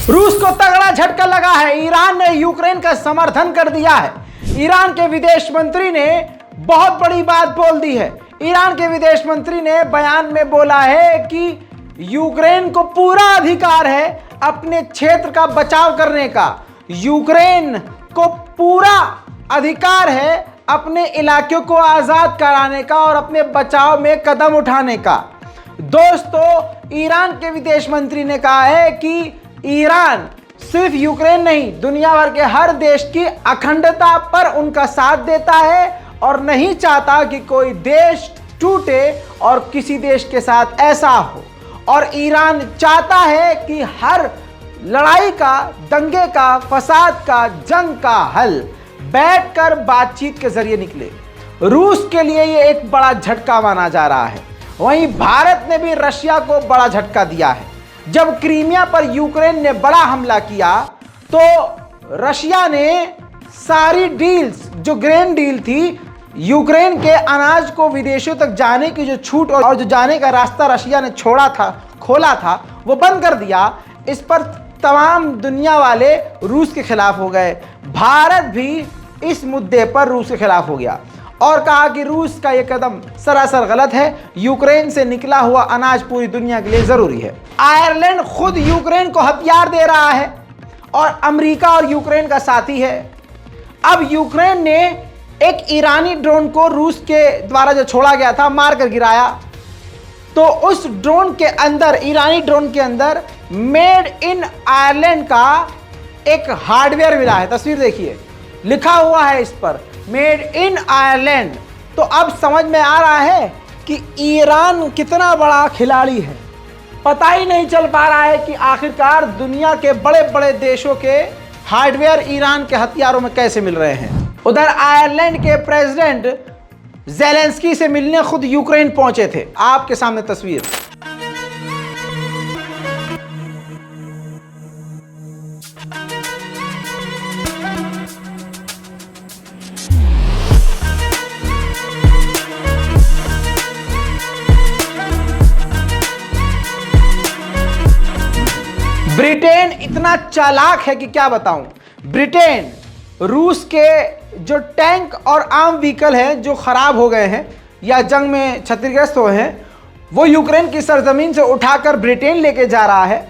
रूस को तगड़ा झटका लगा है। ईरान ने यूक्रेन का समर्थन कर दिया है। ईरान के विदेश मंत्री ने बहुत बड़ी बात बोल दी है। ईरान के विदेश मंत्री ने बयान में बोला है कि यूक्रेन को पूरा अधिकार है अपने क्षेत्र का बचाव करने का। यूक्रेन को पूरा अधिकार है अपने इलाकों को आजाद कराने का और अपने बचाव में कदम उठाने का। दोस्तों, ईरान के विदेश मंत्री ने कहा है कि ईरान सिर्फ यूक्रेन नहीं, दुनिया भर के हर देश की अखंडता पर उनका साथ देता है और नहीं चाहता कि कोई देश टूटे और किसी देश के साथ ऐसा हो। और ईरान चाहता है कि हर लड़ाई का, दंगे का, फसाद का, जंग का हल बैठकर बातचीत के जरिए निकले। रूस के लिए ये एक बड़ा झटका माना जा रहा है। वहीं भारत ने भी रशिया को बड़ा झटका दिया है। जब क्रीमिया पर यूक्रेन ने बड़ा हमला किया तो रशिया ने सारी डील्स, जो ग्रेन डील थी, यूक्रेन के अनाज को विदेशों तक जाने की जो छूट और जो जाने का रास्ता रशिया ने खोला था, वो बंद कर दिया। इस पर तमाम दुनिया वाले रूस के खिलाफ हो गए। भारत भी इस मुद्दे पर रूस के खिलाफ हो गया और कहा कि रूस का यह कदम सरासर गलत है। यूक्रेन से निकला हुआ अनाज पूरी दुनिया के लिए जरूरी है। आयरलैंड खुद यूक्रेन को हथियार दे रहा है और अमेरिका और यूक्रेन का साथी है। अब यूक्रेन ने एक ईरानी ड्रोन को रूस के द्वारा जो छोड़ा गया था, मार कर गिराया। तो उस ड्रोन के अंदर, ईरानी ड्रोन के अंदर मेड इन आयरलैंड का एक हार्डवेयर मिला है। तस्वीर देखिए, लिखा हुआ है इस पर मेड इन आयरलैंड। तो अब समझ में आ रहा है कि ईरान कितना बड़ा खिलाड़ी है। पता ही नहीं चल पा रहा है कि आखिरकार दुनिया के बड़े बड़े देशों के हार्डवेयर ईरान के हथियारों में कैसे मिल रहे हैं। उधर आयरलैंड के प्रेसिडेंट ज़ेलेंस्की से मिलने खुद यूक्रेन पहुंचे थे। आपके सामने तस्वीर। ब्रिटेन इतना चालाक है कि क्या बताऊं। ब्रिटेन रूस के जो टैंक और आर्म व्हीकल हैं जो खराब हो गए हैं या जंग में क्षतिग्रस्त हुए हैं, वो यूक्रेन की सरजमीन से उठाकर ब्रिटेन लेके जा रहा है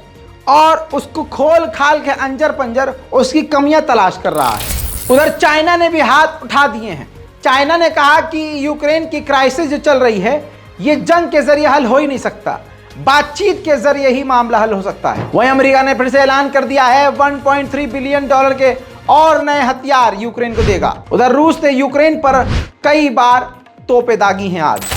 और उसको खोल खाल के अंजर पंजर उसकी कमियां तलाश कर रहा है। उधर चाइना ने भी हाथ उठा दिए हैं। चाइना ने कहा कि यूक्रेन की क्राइसिस जो चल रही है, ये जंग के जरिए हल हो ही नहीं सकता, बातचीत के जरिए ही मामला हल हो सकता है। वहीं अमेरिका ने फिर से ऐलान कर दिया है 1.3 बिलियन डॉलर के और नए हथियार यूक्रेन को देगा। उधर रूस ने यूक्रेन पर कई बार तोपें दागी हैं आज।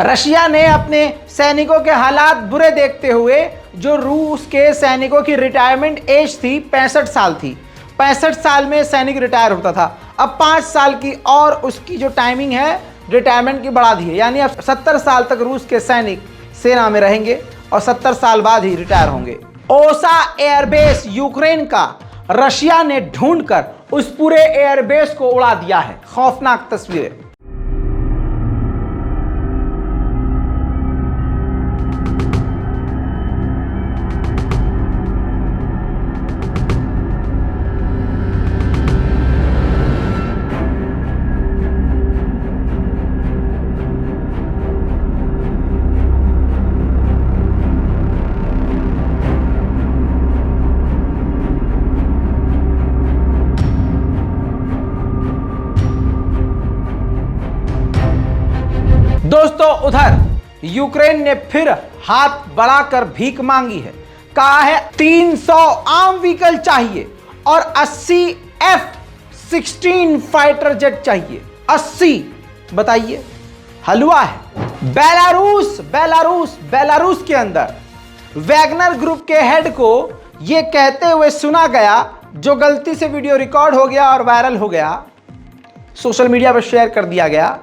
रशिया ने अपने सैनिकों के हालात बुरे देखते हुए, जो रूस के सैनिकों की रिटायरमेंट एज थी 65 साल थी, 65 साल में सैनिक रिटायर होता था, अब 5 साल की और उसकी जो टाइमिंग है रिटायरमेंट की बढ़ा दी है। यानी अब 70 साल तक रूस के सैनिक सेना में रहेंगे और 70 साल बाद ही रिटायर होंगे। ओसा एयरबेस यूक्रेन का रशिया ने ढूंढकर उस पूरे एयरबेस को उड़ा दिया है। खौफनाक तस्वीरें। दोस्तों, उधर यूक्रेन ने फिर हाथ बढ़ाकर भीख मांगी है। कहा है 300 आर्म व्हीकल चाहिए और 80 F-16 फाइटर जेट चाहिए। 80, बताइए, हलवा है। बेलारूस के अंदर वैगनर ग्रुप के हेड को यह कहते हुए सुना गया, जो गलती से वीडियो रिकॉर्ड हो गया और वायरल हो गया, सोशल मीडिया पर शेयर कर दिया गया।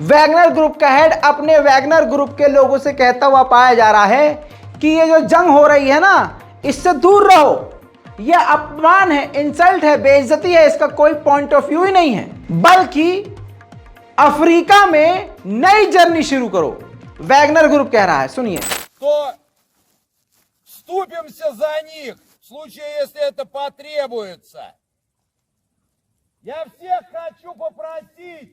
वैगनर ग्रुप का हेड अपने वैगनर ग्रुप के लोगों से कहता हुआ पाया जा रहा है कि ये जो जंग हो रही है ना, इससे दूर रहो, यह अपमान है, इंसल्ट है, बेइज्जती है, इसका कोई पॉइंट ऑफ व्यू ही नहीं है, बल्कि अफ्रीका में नई जर्नी शुरू करो, वैगनर ग्रुप कह रहा है। सुनिए। तो вступимся за них в случае, если это потребуется. Я всех хочу попросить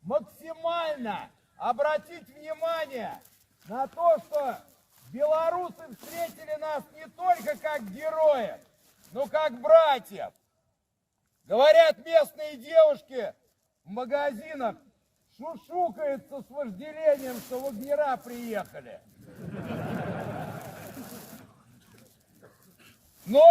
максимально обратить внимание на то, что белорусы встретили нас не только как героев, но как братьев. Говорят, местные девушки в магазинах шушукаются с вожделением, что вагнера приехали. Но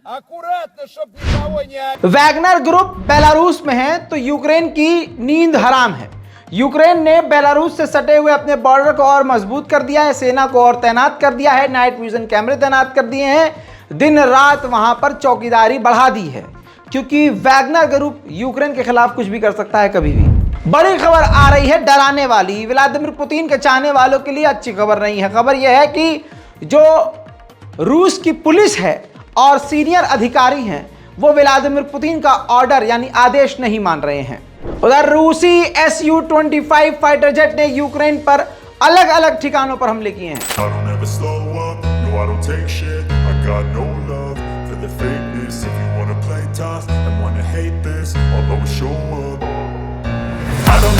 аккуратно, чтобы никого не... वैगनर ग्रुप बेलारूस में है तो यूक्रेन की नींद हराम है। यूक्रेन ने बेलारूस से सटे हुए अपने बॉर्डर को और मजबूत कर दिया है, सेना को और तैनात कर दिया है, नाइट विजन कैमरे तैनात कर दिए हैं, दिन रात वहां पर चौकीदारी बढ़ा दी है, क्योंकि वैगनर ग्रुप यूक्रेन के खिलाफ कुछ भी कर सकता है कभी भी। बड़ी खबर आ रही है डराने वाली, व्लादिमीर पुतिन के चाहने वालों के लिए अच्छी खबर नहीं है। खबर यह है कि जो रूस की पुलिस है और सीनियर अधिकारी हैं, वो व्लादिमीर पुतिन का ऑर्डर यानी आदेश नहीं मान रहे हैं। उधर रूसी Su-25 फाइटर जेट ने यूक्रेन पर अलग अलग ठिकानों पर हमले किए हैं। I don't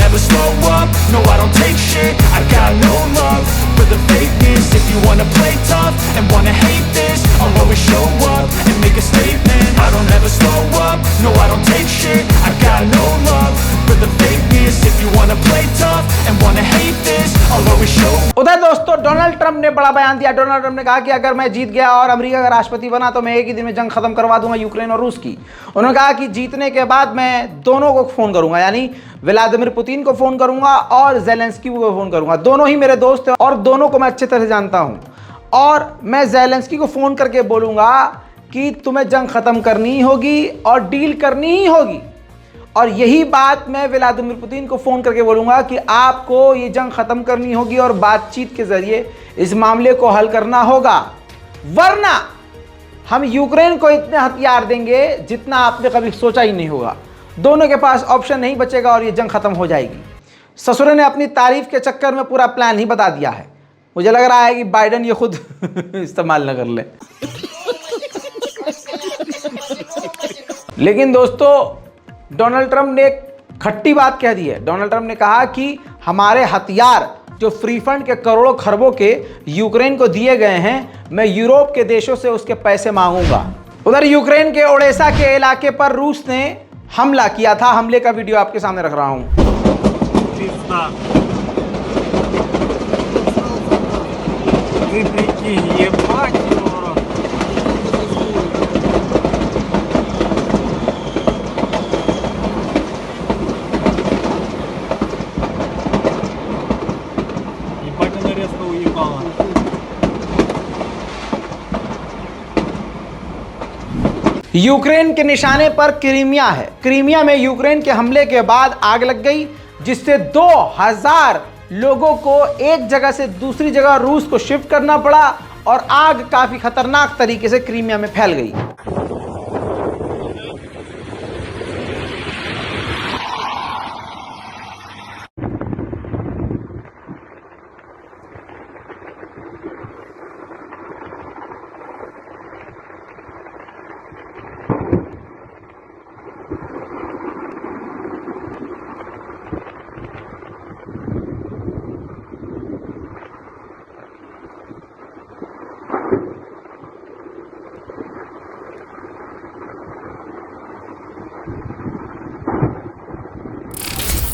ever slow up, no I don't take shit, I got no love for the fakeness. If you wanna play tough and wanna hate this, I'll always show up and make a statement. I don't ever slow up, no I don't take shit, I got no love for the fakeness. If you wanna play tough and wanna hate this, I'll always show up. उधर दोस्तों Donald Trump ने बड़ा बयान दिया। Donald Trump ने कहा कि अगर मैं जीत गया और अमेरिका का राष्ट्रपति बना तो मैं एक ही दिन में जंग खत्म करवा दूंगा यूक्रेन और रूस की। उन्होंने कहा कि जीतने के बाद मैं दोनों को फोन करूंगा, यानी व्लादिमीर पुतिन को फोन करूंगा और ज़ेलेंस्की को फोन करूंगा। दोनों ही मेरे दोस्त हैं और दोनों को मैं अच्छे तरह जानता हूं, और मैं ज़ेलेंस्की को फोन करके बोलूंगा कि तुम्हें जंग खत्म करनी होगी और डील करनी ही होगी, और यही बात मैं व्लादिमीर पुतिन को फोन करके बोलूंगा कि आपको ये जंग खत्म करनी होगी और बातचीत के जरिए इस मामले को हल करना होगा, वरना हम यूक्रेन को इतने हथियार देंगे जितना आपने कभी सोचा ही नहीं होगा। दोनों के पास ऑप्शन नहीं बचेगा और ये जंग खत्म हो जाएगी। ससुरे ने अपनी तारीफ के चक्कर में पूरा प्लान ही बता दिया है। मुझे लग रहा है कि बाइडेन ये खुद इस्तेमाल न कर ले। लेकिन दोस्तों डोनाल्ड ट्रंप ने एक खट्टी बात कह दी है। डोनाल्ड ट्रंप ने कहा कि हमारे हथियार जो फ्री फंड के करोड़ों खरबों के यूक्रेन को दिए गए हैं, मैं यूरोप के देशों से उसके पैसे मांगूंगा। उधर यूक्रेन के ओडेसा के इलाके पर रूस ने हमला किया था। हमले का वीडियो आपके सामने रख रहा हूं। यूक्रेन के निशाने पर क्रीमिया है। क्रीमिया में यूक्रेन के हमले के बाद आग लग गई, जिससे 2000 लोगों को एक जगह से दूसरी जगह रूस को शिफ्ट करना पड़ा और आग काफी खतरनाक तरीके से क्रीमिया में फैल गई।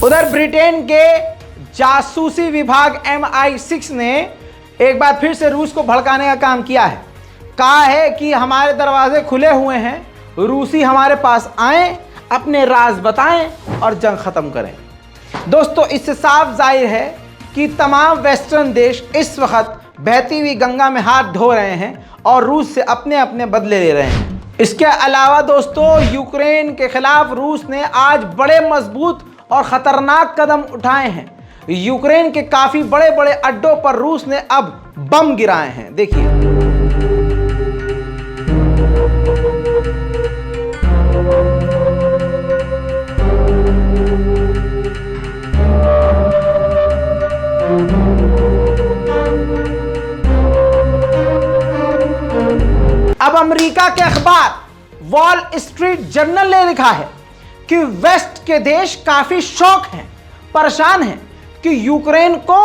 उधर ब्रिटेन के जासूसी विभाग MI6 ने एक बार फिर से रूस को भड़काने का काम किया है। कहा है कि हमारे दरवाजे खुले हुए हैं, रूसी हमारे पास आएं, अपने राज बताएं और जंग खत्म करें। दोस्तों इससे साफ जाहिर है कि तमाम वेस्टर्न देश इस वक्त बहती हुई गंगा में हाथ धो रहे हैं और रूस से अपने अपने बदले ले रहे हैं। इसके अलावा दोस्तों, यूक्रेन के खिलाफ रूस ने आज बड़े मजबूत और खतरनाक कदम उठाए हैं। यूक्रेन के काफी बड़े बड़े अड्डों पर रूस ने अब बम गिराए हैं। देखिए, अब अमेरिका के अखबार वॉल स्ट्रीट जर्नल ने लिखा है कि वेस्ट के देश काफी शौक हैं, परेशान हैं कि यूक्रेन को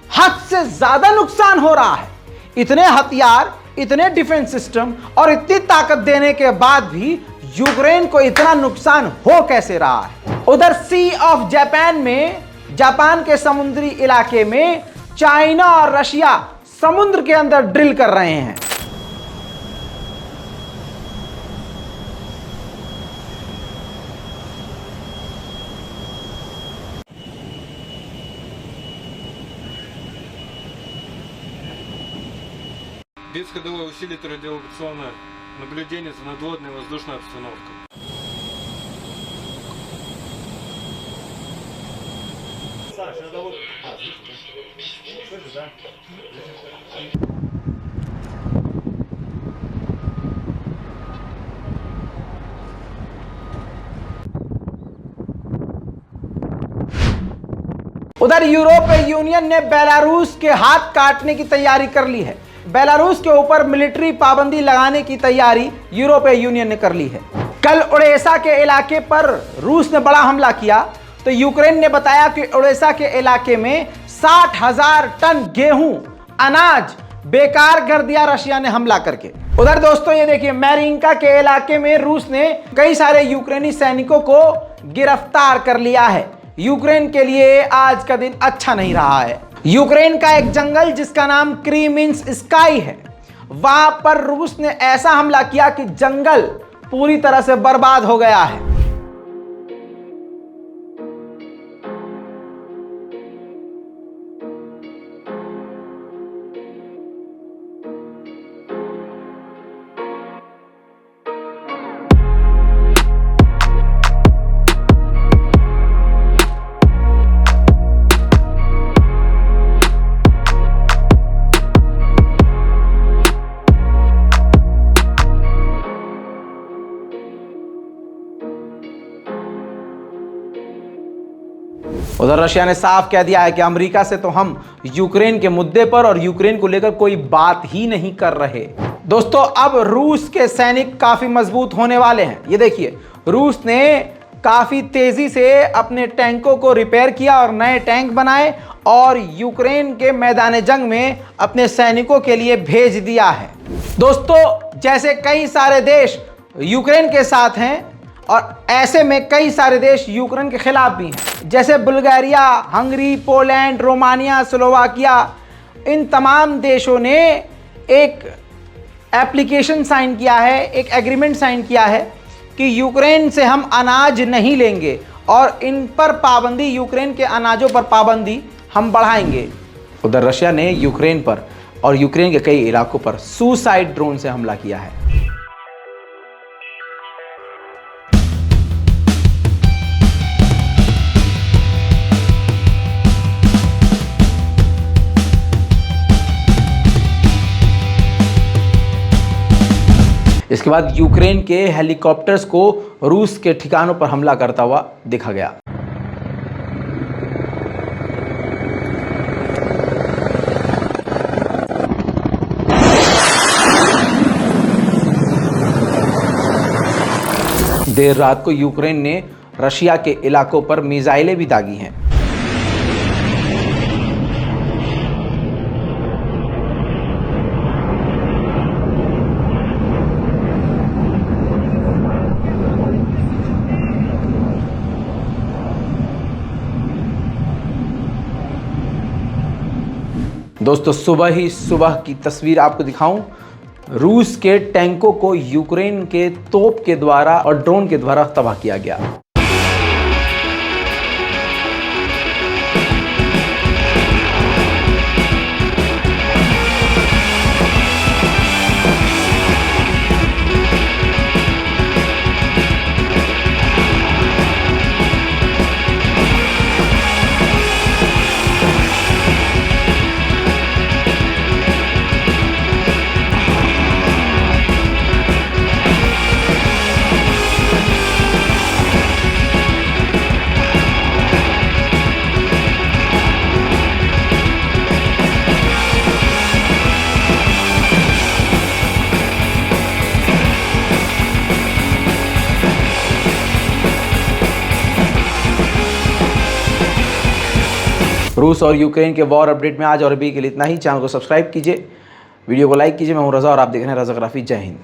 हद से ज्यादा नुकसान हो रहा है। इतने हथियार, इतने डिफेंस सिस्टम और इतनी ताकत देने के बाद भी यूक्रेन को इतना नुकसान हो कैसे रहा है। उधर सी ऑफ जापान में, जापान के समुद्री इलाके में चाइना और रशिया समुद्र के अंदर ड्रिल कर रहे हैं। Бесходовой усилит радиолокационное наблюдение за надводной и воздушной обстановкой. उधर यूरोपीय यूनियन ने बेलारूस के हाथ काटने की तैयारी कर ली है। बेलारूस के ऊपर मिलिट्री पाबंदी लगाने की तैयारी यूरोपीय यूनियन ने कर ली है। कल ओडेसा के इलाके पर रूस ने बड़ा हमला किया तो यूक्रेन ने बताया कि ओडेसा के इलाके में 60,000 टन गेहूं, अनाज बेकार कर दिया रशिया ने हमला करके। उधर दोस्तों ये देखिए, मैरिंका के इलाके में रूस ने कई सारे यूक्रेनी सैनिकों को गिरफ्तार कर लिया है। यूक्रेन के लिए आज का दिन अच्छा नहीं रहा है। यूक्रेन का एक जंगल जिसका नाम क्रीमिंस स्काई है, वहां पर रूस ने ऐसा हमला किया कि जंगल पूरी तरह से बर्बाद हो गया है। उधर रशिया ने साफ कह दिया है कि अमेरिका से तो हम यूक्रेन के मुद्दे पर और यूक्रेन को लेकर कोई बात ही नहीं कर रहे। दोस्तों, अब रूस के सैनिक काफी मजबूत होने वाले हैं। ये देखिए, रूस ने काफी तेजी से अपने टैंकों को रिपेयर किया और नए टैंक बनाए और यूक्रेन के मैदान जंग में अपने सैनिकों के लिए भेज दिया है। दोस्तों, जैसे कई सारे देश यूक्रेन के साथ हैं और ऐसे में कई सारे देश यूक्रेन के खिलाफ भी हैं, जैसे Bulgaria, Hungary, Poland, Romania, Slovakia. इन तमाम देशों ने एक एप्लीकेशन साइन किया है, एक एग्रीमेंट साइन किया है कि यूक्रेन से हम अनाज नहीं लेंगे और इन पर पाबंदी, यूक्रेन के अनाजों पर पाबंदी हम बढ़ाएंगे। उधर रशिया ने यूक्रेन पर और यूक्रेन के कई इलाकों पर सुसाइड ड्रोन से हमला किया है। इसके बाद यूक्रेन के हेलीकॉप्टर्स को रूस के ठिकानों पर हमला करता हुआ देखा गया। देर रात को यूक्रेन ने रशिया के इलाकों पर मिसाइलें भी दागी हैं। दोस्तों, सुबह की तस्वीर आपको दिखाऊं, रूस के टैंकों को यूक्रेन के तोप के द्वारा और ड्रोन के द्वारा तबाह किया गया। रूस और यूक्रेन के वॉर अपडेट में आज और अभी के लिए इतना ही। चैनल को सब्सक्राइब कीजिए, वीडियो को लाइक कीजिए। मैं हूं रज़ा और आप देख रहे हैं रज़ा ग्राफी। जय हिंद।